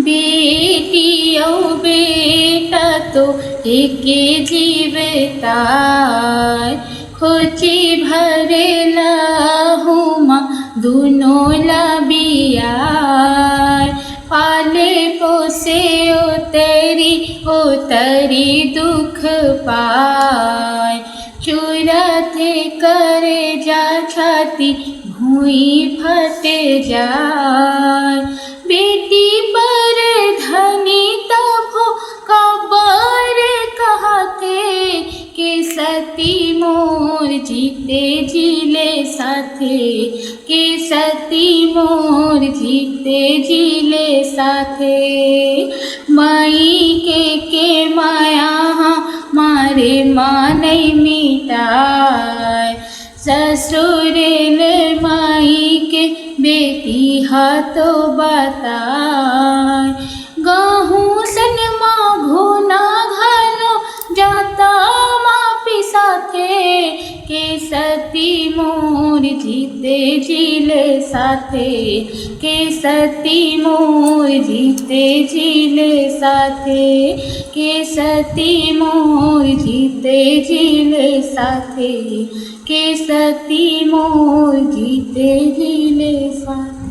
बेटी और बेटा तो एके जीवताय खोची भरेला हुमा दुनो लबियाय पाले पोसे उतरी दुख पाय चूरा थे करे जा छाती भूई फट जाय बेटी पर धनी तभो कबर कहते के सती मोर जीते जिले साथे के सती मोर जीते जिले साथे माई के माया मारे मानै मिटाय ससुरेल माई के बेटी हाथो बताय गहूँ सन माँ घुना घनो जाता माँ पिसाथे के सती मोर जीते जिले साथे के सती मोर जीते जिले साथे के सती मोर जीते जिले साथे के सती मोर जीते जिले साथे।